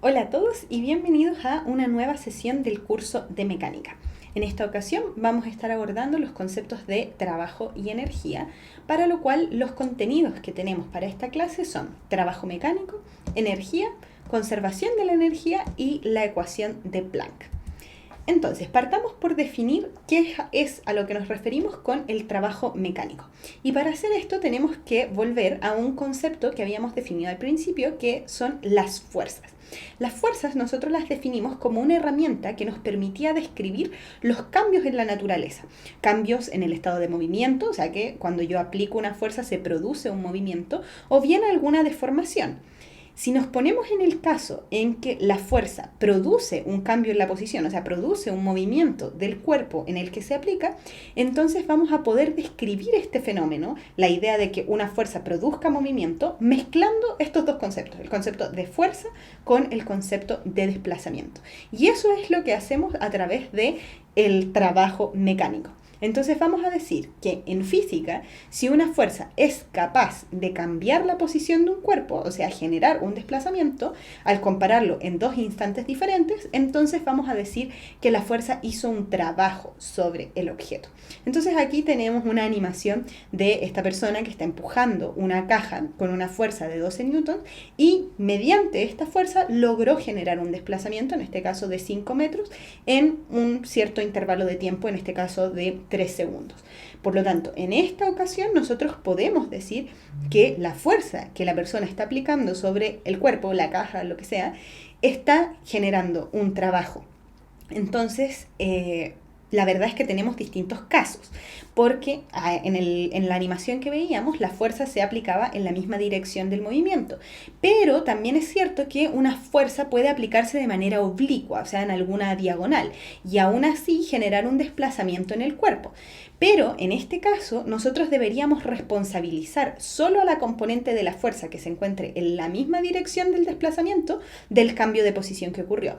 Hola a todos y bienvenidos a una nueva sesión del curso de mecánica. En esta ocasión vamos a estar abordando los conceptos de trabajo y energía, para lo cual los contenidos que tenemos para esta clase son trabajo mecánico, energía, conservación de la energía y la ecuación de Planck. Entonces, partamos por definir qué es a lo que nos referimos con el trabajo mecánico. Y para hacer esto tenemos que volver a un concepto que habíamos definido al principio, que son las fuerzas. Las fuerzas nosotros las definimos como una herramienta que nos permitía describir los cambios en la naturaleza. Cambios en el estado de movimiento, o sea que cuando yo aplico una fuerza se produce un movimiento, o bien alguna deformación. Si nos ponemos en el caso en que la fuerza produce un cambio en la posición, o sea, produce un movimiento del cuerpo en el que se aplica, entonces vamos a poder describir este fenómeno, la idea de que una fuerza produzca movimiento, mezclando estos dos conceptos, el concepto de fuerza con el concepto de desplazamiento. Y eso es lo que hacemos a través de el trabajo mecánico. Entonces vamos a decir que en física, si una fuerza es capaz de cambiar la posición de un cuerpo, o sea, generar un desplazamiento, al compararlo en dos instantes diferentes, entonces vamos a decir que la fuerza hizo un trabajo sobre el objeto. Entonces aquí tenemos una animación de esta persona que está empujando una caja con una fuerza de 12 newtons y mediante esta fuerza logró generar un desplazamiento, en este caso de 5 metros, en un cierto intervalo de tiempo, en este caso de 3 segundos. Por lo tanto, en esta ocasión nosotros podemos decir que la fuerza que la persona está aplicando sobre el cuerpo, la caja, lo que sea, está generando un trabajo. Entonces, la verdad es que tenemos distintos casos, porque en la animación que veíamos, la fuerza se aplicaba en la misma dirección del movimiento, pero también es cierto que una fuerza puede aplicarse de manera oblicua, o sea, en alguna diagonal, y aún así generar un desplazamiento en el cuerpo. Pero en este caso, nosotros deberíamos responsabilizar solo a la componente de la fuerza que se encuentre en la misma dirección del desplazamiento del cambio de posición que ocurrió.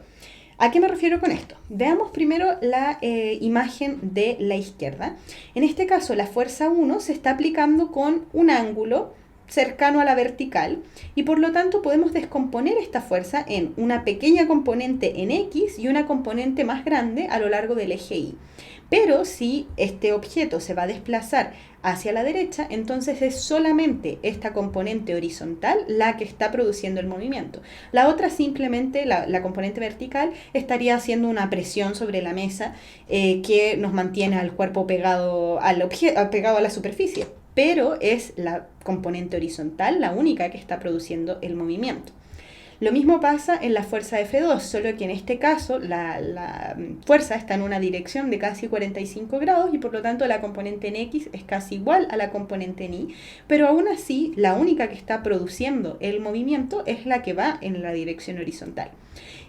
¿A qué me refiero con esto? Veamos primero la imagen de la izquierda. En este caso, la fuerza 1 se está aplicando con un ángulo cercano a la vertical y por lo tanto podemos descomponer esta fuerza en una pequeña componente en X y una componente más grande a lo largo del eje Y. Pero si este objeto se va a desplazar hacia la derecha, entonces es solamente esta componente horizontal la que está produciendo el movimiento. La otra simplemente, la componente vertical, estaría haciendo una presión sobre la mesa que nos mantiene al cuerpo pegado pegado a la superficie. Pero es la componente horizontal la única que está produciendo el movimiento. Lo mismo pasa en la fuerza F2, solo que en este caso la fuerza está en una dirección de casi 45 grados y por lo tanto la componente en X es casi igual a la componente en Y, pero aún así la única que está produciendo el movimiento es la que va en la dirección horizontal.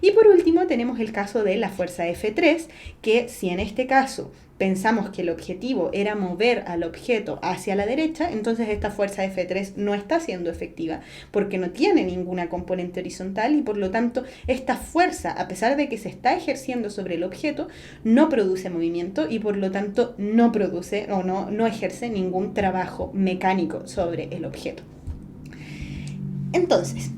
Y por último tenemos el caso de la fuerza F3, que si en este caso pensamos que el objetivo era mover al objeto hacia la derecha, entonces esta fuerza F3 no está siendo efectiva porque no tiene ninguna componente horizontal y por lo tanto esta fuerza, a pesar de que se está ejerciendo sobre el objeto, no produce movimiento y por lo tanto no produce o no ejerce ningún trabajo mecánico sobre el objeto. Entonces,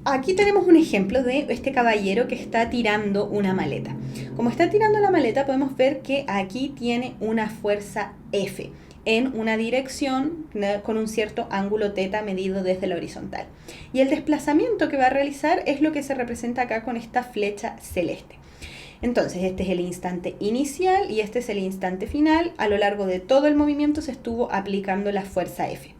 aquí tenemos un ejemplo de este caballero que está tirando una maleta. Como está tirando la maleta, podemos ver que aquí tiene una fuerza F en una dirección con un cierto ángulo θ medido desde la horizontal. Y el desplazamiento que va a realizar es lo que se representa acá con esta flecha celeste. Entonces, este es el instante inicial y este es el instante final. A lo largo de todo el movimiento se estuvo aplicando la fuerza F.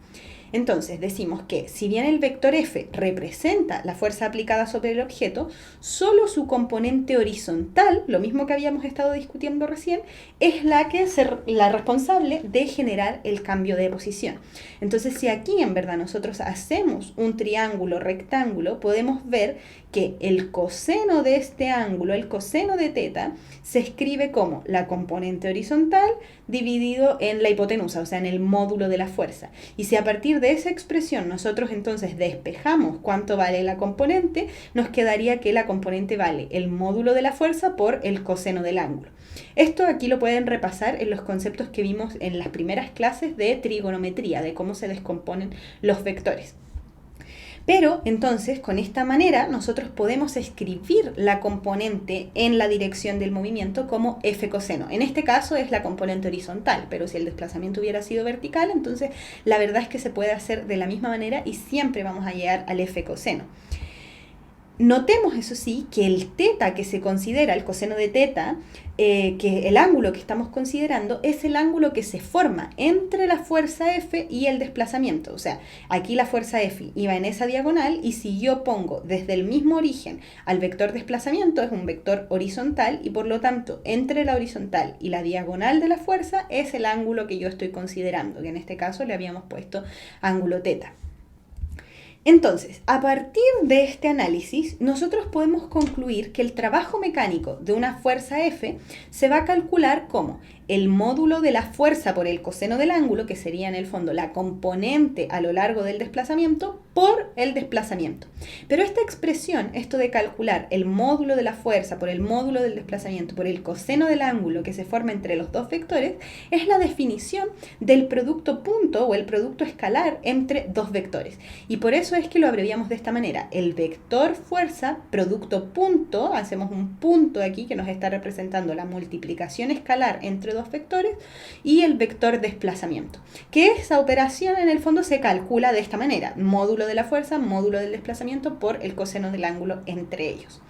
Entonces decimos que si bien el vector F representa la fuerza aplicada sobre el objeto, solo su componente horizontal, lo mismo que habíamos estado discutiendo recién, es la responsable de generar el cambio de posición. Entonces si aquí en verdad nosotros hacemos un triángulo rectángulo, podemos ver que el coseno de este ángulo, el coseno de θ, se escribe como la componente horizontal dividido en la hipotenusa, o sea, en el módulo de la fuerza. Y si a partir de esa expresión nosotros entonces despejamos cuánto vale la componente, nos quedaría que la componente vale el módulo de la fuerza por el coseno del ángulo. Esto aquí lo pueden repasar en los conceptos que vimos en las primeras clases de trigonometría, de cómo se descomponen los vectores. Pero entonces, con esta manera, nosotros podemos escribir la componente en la dirección del movimiento como F coseno. En este caso es la componente horizontal, pero si el desplazamiento hubiera sido vertical, entonces la verdad es que se puede hacer de la misma manera y siempre vamos a llegar al F coseno. Notemos, eso sí, que el teta que se considera, el coseno de teta, que el ángulo que estamos considerando es el ángulo que se forma entre la fuerza F y el desplazamiento. O sea, aquí la fuerza F iba en esa diagonal y si yo pongo desde el mismo origen al vector desplazamiento, es un vector horizontal y por lo tanto entre la horizontal y la diagonal de la fuerza es el ángulo que yo estoy considerando, que en este caso le habíamos puesto ángulo teta. Entonces, a partir de este análisis, nosotros podemos concluir que el trabajo mecánico de una fuerza F se va a calcular como el módulo de la fuerza por el coseno del ángulo, que sería en el fondo la componente a lo largo del desplazamiento, por el desplazamiento. Pero esta expresión, esto de calcular el módulo de la fuerza por el módulo del desplazamiento por el coseno del ángulo que se forma entre los dos vectores, es la definición del producto punto o el producto escalar entre dos vectores. Y por eso es que lo abreviamos de esta manera. El vector fuerza, producto punto, hacemos un punto aquí que nos está representando la multiplicación escalar entre dos vectores, y el vector desplazamiento. Que esa operación en el fondo se calcula de esta manera. Módulo de la fuerza, módulo del desplazamiento por el coseno del ángulo entre ellos.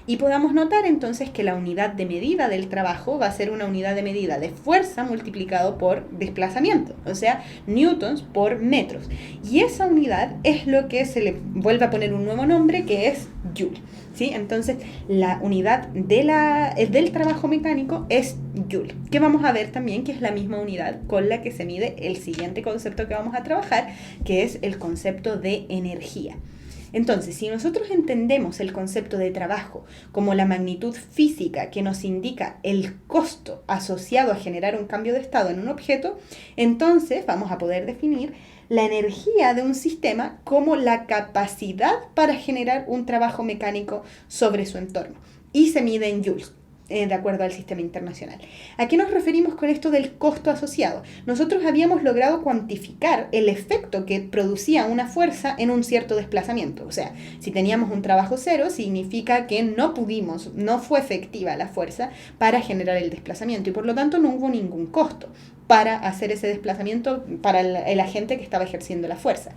Y podamos notar entonces que la unidad de medida del trabajo va a ser una unidad de medida de fuerza multiplicado por desplazamiento, o sea, newtons por metros. Y esa unidad es lo que se le vuelve a poner un nuevo nombre, que es joule. ¿Sí? Entonces, la unidad del trabajo mecánico es joule, que vamos a ver también que es la misma unidad con la que se mide el siguiente concepto que vamos a trabajar, que es el concepto de energía. Entonces, si nosotros entendemos el concepto de trabajo como la magnitud física que nos indica el costo asociado a generar un cambio de estado en un objeto, entonces vamos a poder definir la energía de un sistema como la capacidad para generar un trabajo mecánico sobre su entorno. Y se mide en joules, de acuerdo al sistema internacional. ¿A qué nos referimos con esto del costo asociado? Nosotros habíamos logrado cuantificar el efecto que producía una fuerza en un cierto desplazamiento. O sea, si teníamos un trabajo cero, significa que no fue efectiva la fuerza para generar el desplazamiento y por lo tanto no hubo ningún costo para hacer ese desplazamiento para el agente que estaba ejerciendo la fuerza.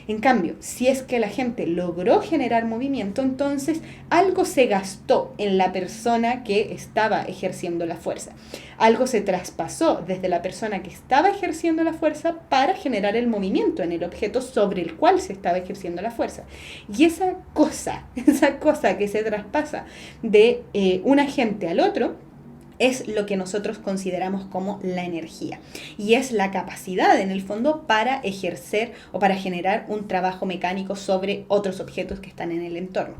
En cambio, si es que el agente logró generar movimiento, entonces algo se gastó en la persona que estaba ejerciendo la fuerza. Algo se traspasó desde la persona que estaba ejerciendo la fuerza para generar el movimiento en el objeto sobre el cual se estaba ejerciendo la fuerza. Y esa cosa que se traspasa de un agente al otro, es lo que nosotros consideramos como la energía. Y es la capacidad, en el fondo, para ejercer o para generar un trabajo mecánico sobre otros objetos que están en el entorno.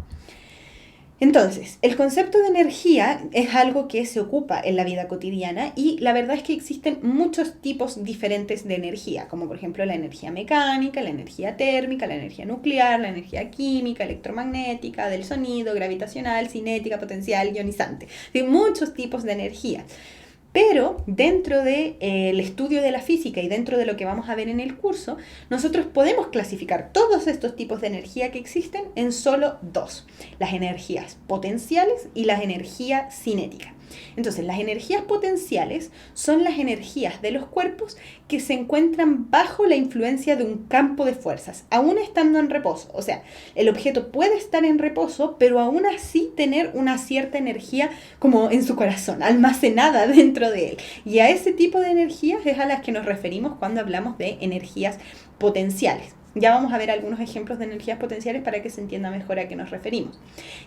Entonces, el concepto de energía es algo que se ocupa en la vida cotidiana y la verdad es que existen muchos tipos diferentes de energía, como por ejemplo la energía mecánica, la energía térmica, la energía nuclear, la energía química, electromagnética, del sonido, gravitacional, cinética, potencial, ionizante. Hay muchos tipos de energía. Pero dentro del estudio de la física y dentro de lo que vamos a ver en el curso, nosotros podemos clasificar todos estos tipos de energía que existen en solo dos: las energías potenciales y las energías cinéticas. Entonces, las energías potenciales son las energías de los cuerpos que se encuentran bajo la influencia de un campo de fuerzas, aún estando en reposo. O sea, el objeto puede estar en reposo, pero aún así tener una cierta energía como en su corazón, almacenada dentro de él. Y a ese tipo de energías es a las que nos referimos cuando hablamos de energías potenciales. Ya vamos a ver algunos ejemplos de energías potenciales para que se entienda mejor a qué nos referimos.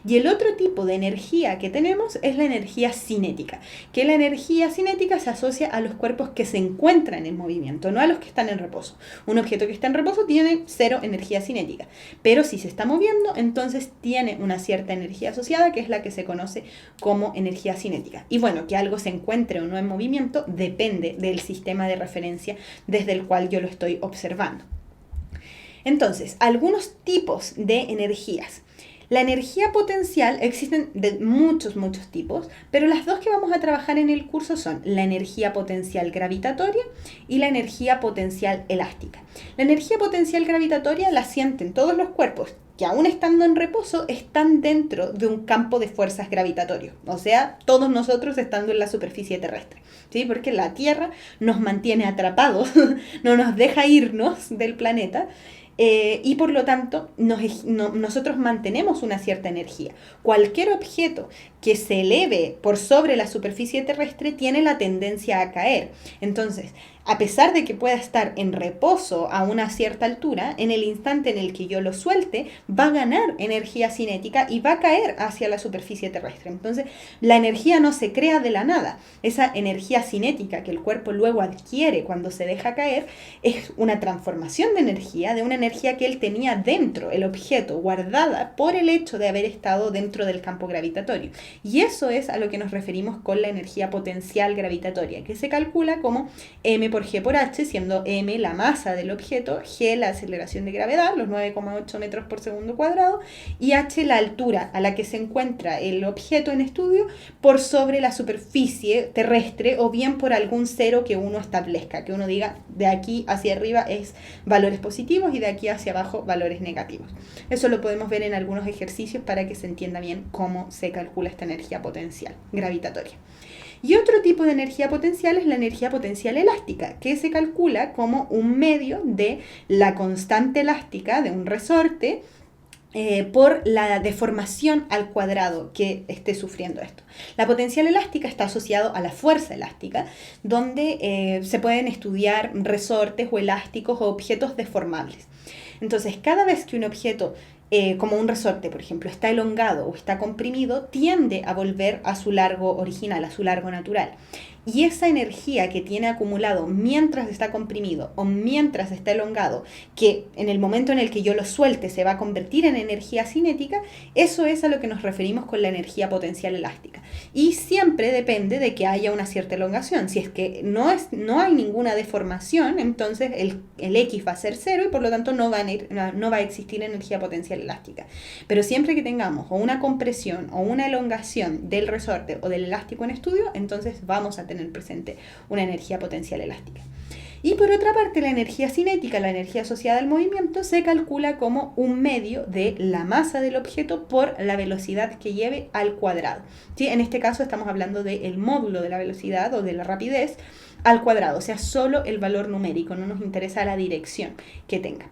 Y el otro tipo de energía que tenemos es la energía cinética, que la energía cinética se asocia a los cuerpos que se encuentran en movimiento, no a los que están en reposo. Un objeto que está en reposo tiene cero energía cinética, pero si se está moviendo, entonces tiene una cierta energía asociada, que es la que se conoce como energía cinética. Y bueno, que algo se encuentre o no en movimiento depende del sistema de referencia desde el cual yo lo estoy observando. Entonces, algunos tipos de energías. La energía potencial, existen de muchos tipos, pero las dos que vamos a trabajar en el curso son la energía potencial gravitatoria y la energía potencial elástica. La energía potencial gravitatoria la sienten todos los cuerpos que aún estando en reposo están dentro de un campo de fuerzas gravitatorios, o sea, todos nosotros estando en la superficie terrestre, ¿sí? Porque la Tierra nos mantiene atrapados, no nos deja irnos del planeta. Y por lo tanto nosotros mantenemos una cierta energía. Cualquier objeto que se eleve por sobre la superficie terrestre tiene la tendencia a caer. Entonces, a pesar de que pueda estar en reposo a una cierta altura, en el instante en el que yo lo suelte, va a ganar energía cinética y va a caer hacia la superficie terrestre. Entonces, la energía no se crea de la nada. Esa energía cinética que el cuerpo luego adquiere cuando se deja caer es una transformación de energía, de una energía que él tenía dentro, el objeto, guardada por el hecho de haber estado dentro del campo gravitatorio. Y eso es a lo que nos referimos con la energía potencial gravitatoria, que se calcula como m por g por h, siendo m la masa del objeto, g la aceleración de gravedad, los 9,8 metros por segundo cuadrado, y h la altura a la que se encuentra el objeto en estudio por sobre la superficie terrestre, o bien por algún cero que uno establezca, que uno diga de aquí hacia arriba es valores positivos y de aquí hacia abajo valores negativos. Eso lo podemos ver en algunos ejercicios para que se entienda bien cómo se calcula esta energía potencial gravitatoria. Y otro tipo de energía potencial es la energía potencial elástica, que se calcula como un medio de la constante elástica de un resorte por la deformación al cuadrado que esté sufriendo esto. La potencial elástica está asociado a la fuerza elástica, donde se pueden estudiar resortes o elásticos o objetos deformables. Entonces, cada vez que un objeto como un resorte, por ejemplo, está elongado o está comprimido, tiende a volver a su largo original, a su largo natural. Y esa energía que tiene acumulado mientras está comprimido o mientras está elongado, que en el momento en el que yo lo suelte se va a convertir en energía cinética, eso es a lo que nos referimos con la energía potencial elástica. Y siempre depende de que haya una cierta elongación. Si es que no hay ninguna deformación, entonces el X va a ser cero y por lo tanto no va a existir energía potencial elástica. Pero siempre que tengamos o una compresión o una elongación del resorte o del elástico en estudio, entonces vamos a tener presente una energía potencial elástica. Y por otra parte, la energía cinética, la energía asociada al movimiento, se calcula como un medio de la masa del objeto por la velocidad que lleve al cuadrado. ¿Sí? En este caso estamos hablando del módulo de la velocidad o de la rapidez al cuadrado, o sea, solo el valor numérico, no nos interesa la dirección que tenga.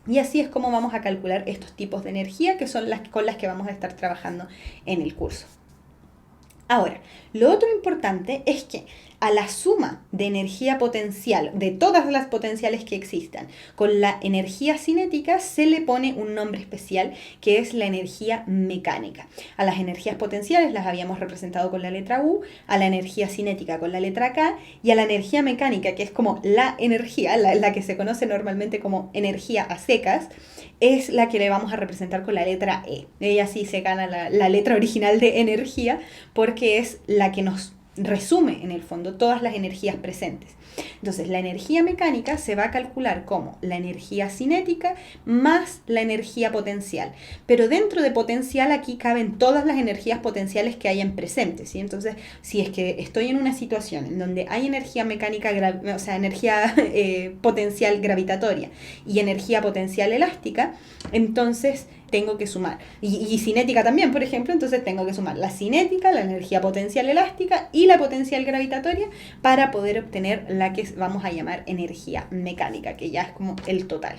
Y así es como vamos a calcular estos tipos de energía que son las con las que vamos a estar trabajando en el curso. Ahora, lo otro importante es que a la suma de energía potencial, de todas las potenciales que existan, con la energía cinética se le pone un nombre especial que es la energía mecánica. A las energías potenciales las habíamos representado con la letra U, a la energía cinética con la letra K y a la energía mecánica, que es como la energía, la que se conoce normalmente como energía a secas, es la que le vamos a representar con la letra E. Ella sí se gana la letra original de energía porque es la que nos resume en el fondo todas las energías presentes. Entonces, la energía mecánica se va a calcular como la energía cinética más la energía potencial. Pero dentro de potencial aquí caben todas las energías potenciales que hayan presentes, ¿sí? Entonces, si es que estoy en una situación en donde hay energía mecánica, o sea, energía potencial gravitatoria y energía potencial elástica, entonces tengo que sumar. Y cinética también, por ejemplo, entonces tengo que sumar la cinética, la energía potencial elástica y la potencial gravitatoria para poder obtener la que vamos a llamar energía mecánica, que ya es como el total.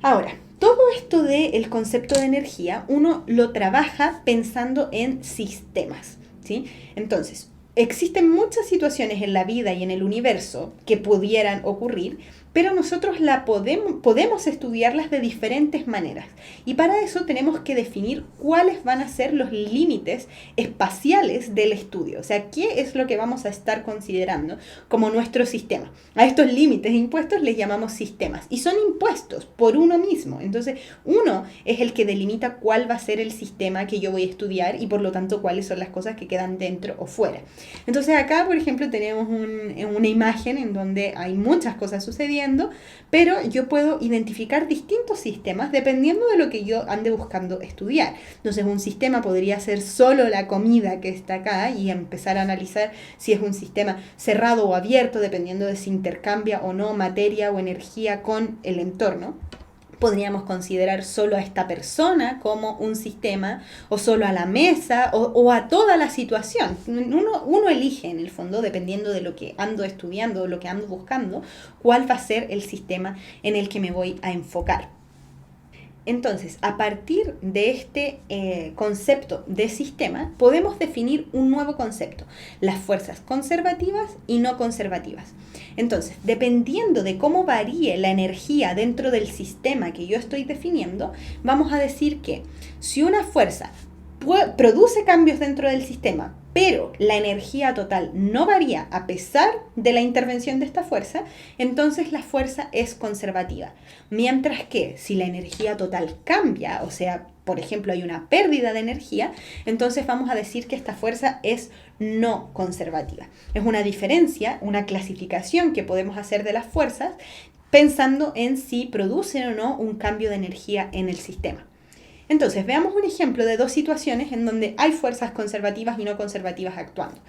Ahora, todo esto del concepto de energía, uno lo trabaja pensando en sistemas, ¿sí? Entonces, existen muchas situaciones en la vida y en el universo que pudieran ocurrir, pero nosotros podemos estudiarlas de diferentes maneras. Y para eso tenemos que definir cuáles van a ser los límites espaciales del estudio. O sea, qué es lo que vamos a estar considerando como nuestro sistema. A estos límites impuestos les llamamos sistemas. Y son impuestos por uno mismo. Entonces, uno es el que delimita cuál va a ser el sistema que yo voy a estudiar y por lo tanto cuáles son las cosas que quedan dentro o fuera. Entonces, acá, por ejemplo, tenemos una imagen en donde hay muchas cosas sucediendo, pero yo puedo identificar distintos sistemas dependiendo de lo que yo ande buscando estudiar. Entonces, un sistema podría ser solo la comida que está acá y empezar a analizar si es un sistema cerrado o abierto, dependiendo de si intercambia o no materia o energía con el entorno. Podríamos considerar solo a esta persona como un sistema, o solo a la mesa, o a toda la situación. Uno elige, en el fondo, dependiendo de lo que ando estudiando, lo que ando buscando, cuál va a ser el sistema en el que me voy a enfocar. Entonces, a partir de este concepto de sistema, podemos definir un nuevo concepto, las fuerzas conservativas y no conservativas. Entonces, dependiendo de cómo varíe la energía dentro del sistema que yo estoy definiendo, vamos a decir que si una fuerza produce cambios dentro del sistema, pero la energía total no varía a pesar de la intervención de esta fuerza, entonces la fuerza es conservativa. Mientras que si la energía total cambia, o sea, por ejemplo, hay una pérdida de energía, entonces vamos a decir que esta fuerza es no conservativa. Es una diferencia, una clasificación que podemos hacer de las fuerzas pensando en si producen o no un cambio de energía en el sistema. Entonces, veamos un ejemplo de dos situaciones en donde hay fuerzas conservativas y no conservativas actuando.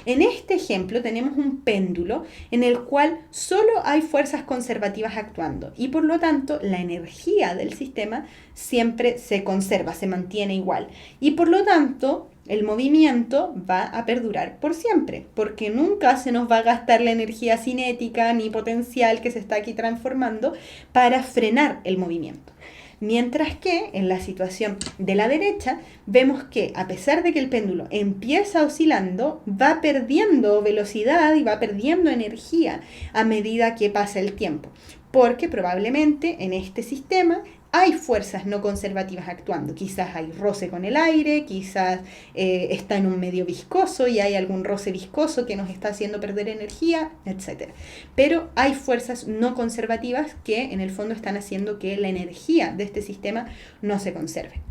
En este ejemplo tenemos un péndulo en el cual solo hay fuerzas conservativas actuando y por lo tanto la energía del sistema siempre se conserva, se mantiene igual y por lo tanto el movimiento va a perdurar por siempre, porque nunca se nos va a gastar la energía cinética ni potencial que se está aquí transformando para frenar el movimiento. Mientras que en la situación de la derecha vemos que a pesar de que el péndulo empieza oscilando, va perdiendo velocidad y va perdiendo energía a medida que pasa el tiempo, porque probablemente en este sistema hay fuerzas no conservativas actuando. Quizás hay roce con el aire, quizás está en un medio viscoso y hay algún roce viscoso que nos está haciendo perder energía, etc. Pero hay fuerzas no conservativas que en el fondo están haciendo que la energía de este sistema no se conserve.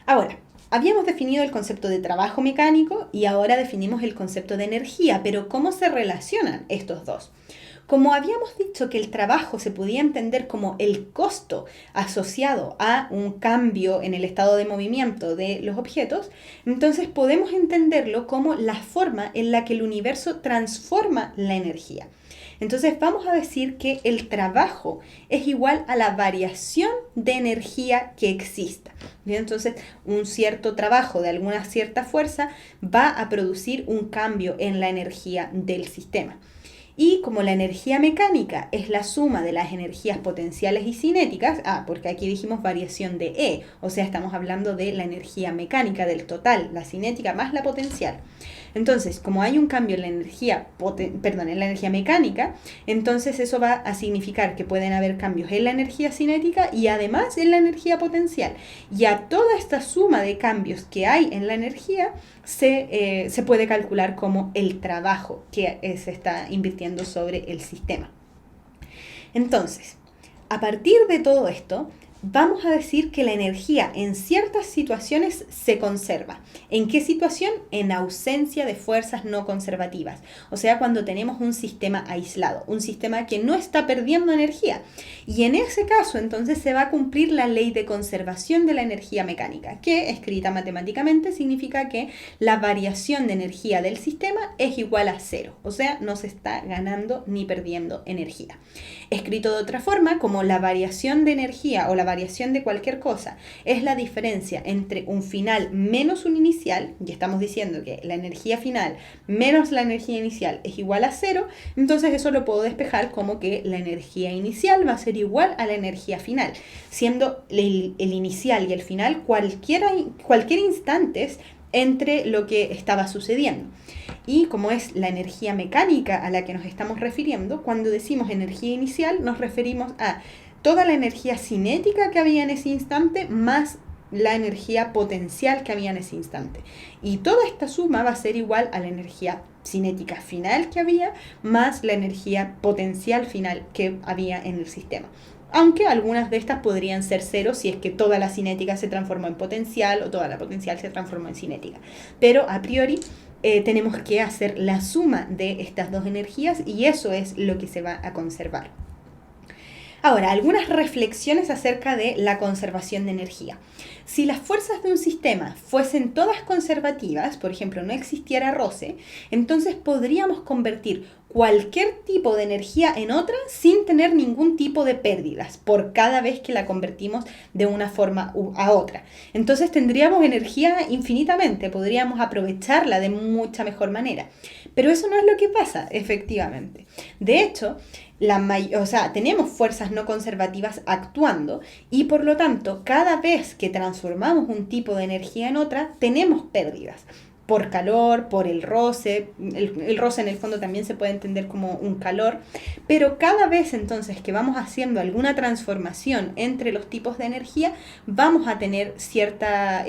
Ahora, habíamos definido el concepto de trabajo mecánico y ahora definimos el concepto de energía, pero ¿cómo se relacionan estos dos? Como habíamos dicho que el trabajo se podía entender como el costo asociado a un cambio en el estado de movimiento de los objetos, entonces podemos entenderlo como la forma en la que el universo transforma la energía. Entonces vamos a decir que el trabajo es igual a la variación de energía que exista. Bien, entonces un cierto trabajo de alguna cierta fuerza va a producir un cambio en la energía del sistema. Y como la energía mecánica es la suma de las energías potenciales y cinéticas, porque aquí dijimos variación de E, o sea, estamos hablando de la energía mecánica del total, la cinética más la potencial. Entonces, como hay un cambio en la energía, en la energía mecánica, entonces eso va a significar que pueden haber cambios en la energía cinética y además en la energía potencial. Y a toda esta suma de cambios que hay en la energía se puede calcular como el trabajo que se está invirtiendo sobre el sistema. Entonces, a partir de todo esto, vamos a decir que la energía en ciertas situaciones se conserva. ¿En qué situación? En ausencia de fuerzas no conservativas. O sea, cuando tenemos un sistema aislado, un sistema que no está perdiendo energía. Y en ese caso, entonces, se va a cumplir la ley de conservación de la energía mecánica, que, escrita matemáticamente, significa que la variación de energía del sistema es igual a cero. O sea, no se está ganando ni perdiendo energía. Escrito de otra forma, como la variación de energía o la variación de cualquier cosa es la diferencia entre un final menos un inicial, y estamos diciendo que la energía final menos la energía inicial es igual a cero, entonces eso lo puedo despejar como que la energía inicial va a ser igual a la energía final, siendo el inicial y el final cualquier instante entre lo que estaba sucediendo. Y como es la energía mecánica a la que nos estamos refiriendo, cuando decimos energía inicial nos referimos a toda la energía cinética que había en ese instante más la energía potencial que había en ese instante. Y toda esta suma va a ser igual a la energía cinética final que había más la energía potencial final que había en el sistema. Aunque algunas de estas podrían ser cero si es que toda la cinética se transformó en potencial o toda la potencial se transformó en cinética. Pero a priori tenemos que hacer la suma de estas dos energías y eso es lo que se va a conservar. Ahora, algunas reflexiones acerca de la conservación de energía. Si las fuerzas de un sistema fuesen todas conservativas, por ejemplo, no existiera roce, entonces podríamos convertir cualquier tipo de energía en otra sin tener ningún tipo de pérdidas por cada vez que la convertimos de una forma a otra. Entonces tendríamos energía infinitamente, podríamos aprovecharla de mucha mejor manera. Pero eso no es lo que pasa, efectivamente. De hecho, tenemos fuerzas no conservativas actuando y por lo tanto, cada vez que transformamos un tipo de energía en otra, tenemos pérdidas. Por calor, por el roce. El roce en el fondo también se puede entender como un calor, pero cada vez entonces que vamos haciendo alguna transformación entre los tipos de energía, vamos a tener cierta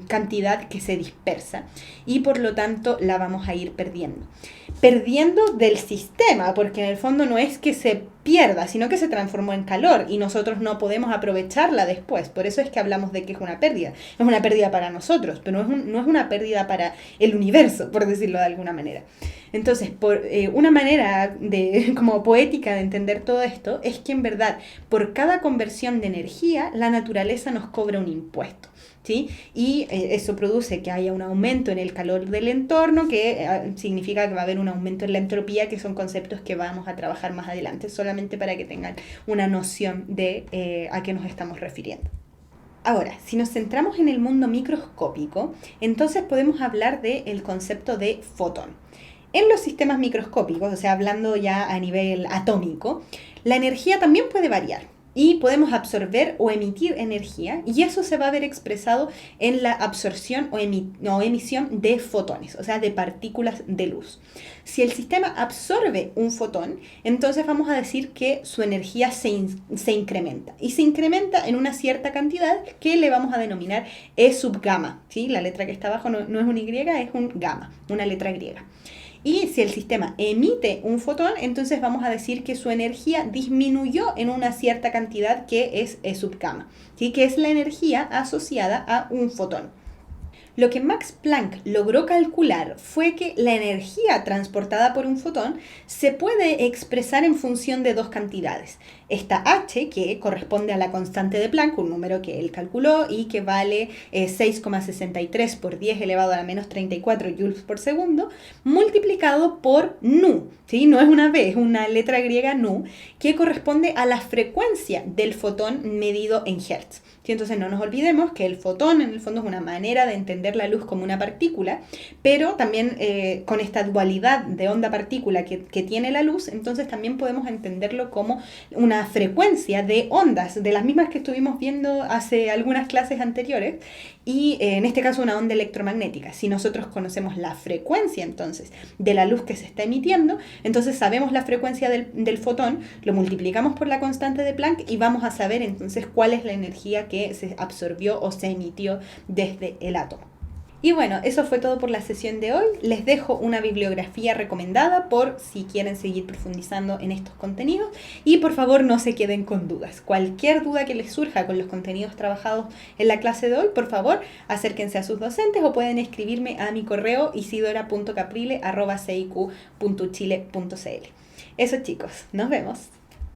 cantidad que se dispersa y por lo tanto la vamos a ir perdiendo. Perdiendo del sistema, porque en el fondo no es que se pierda, sino que se transformó en calor y nosotros no podemos aprovecharla después. Por eso es que hablamos de que es una pérdida. Es una pérdida para nosotros, pero no es una pérdida para el universo, por decirlo de alguna manera. Entonces, una manera como poética de entender todo esto es que en verdad, por cada conversión de energía, la naturaleza nos cobra un impuesto. ¿Sí? Y eso produce que haya un aumento en el calor del entorno, que significa que va a haber un aumento en la entropía, que son conceptos que vamos a trabajar más adelante, solamente para que tengan una noción de a qué nos estamos refiriendo. Ahora, si nos centramos en el mundo microscópico, entonces podemos hablar del concepto de fotón. En los sistemas microscópicos, o sea, hablando ya a nivel atómico, la energía también puede variar. Y podemos absorber o emitir energía y eso se va a ver expresado en la absorción o emisión de fotones, o sea, de partículas de luz. Si el sistema absorbe un fotón, entonces vamos a decir que su energía se incrementa. Y se incrementa en una cierta cantidad que le vamos a denominar E sub gamma. ¿Sí? La letra que está abajo no es un Y, es un gamma, una letra griega. Y si el sistema emite un fotón, entonces vamos a decir que su energía disminuyó en una cierta cantidad que es E sub gamma, ¿sí? Que es la energía asociada a un fotón. Lo que Max Planck logró calcular fue que la energía transportada por un fotón se puede expresar en función de dos cantidades. Esta h, que corresponde a la constante de Planck, un número que él calculó y que vale 6,63 por 10 elevado a la menos 34 joules por segundo, multiplicado por nu, ¿sí? No es una b, es una letra griega nu, que corresponde a la frecuencia del fotón medido en hertz. ¿Sí? Entonces no nos olvidemos que el fotón en el fondo es una manera de entender la luz como una partícula, pero también con esta dualidad de onda-partícula que tiene la luz, entonces también podemos entenderlo como una frecuencia de ondas, de las mismas que estuvimos viendo hace algunas clases anteriores, y en este caso una onda electromagnética. Si nosotros conocemos la frecuencia entonces de la luz que se está emitiendo, entonces sabemos la frecuencia del fotón, lo multiplicamos por la constante de Planck y vamos a saber entonces cuál es la energía que se absorbió o se emitió desde el átomo. Y bueno, eso fue todo por la sesión de hoy. Les dejo una bibliografía recomendada por si quieren seguir profundizando en estos contenidos y por favor no se queden con dudas. Cualquier duda que les surja con los contenidos trabajados en la clase de hoy, por favor acérquense a sus docentes o pueden escribirme a mi correo isidora.caprile@ciq.chile.cl. Eso chicos, nos vemos.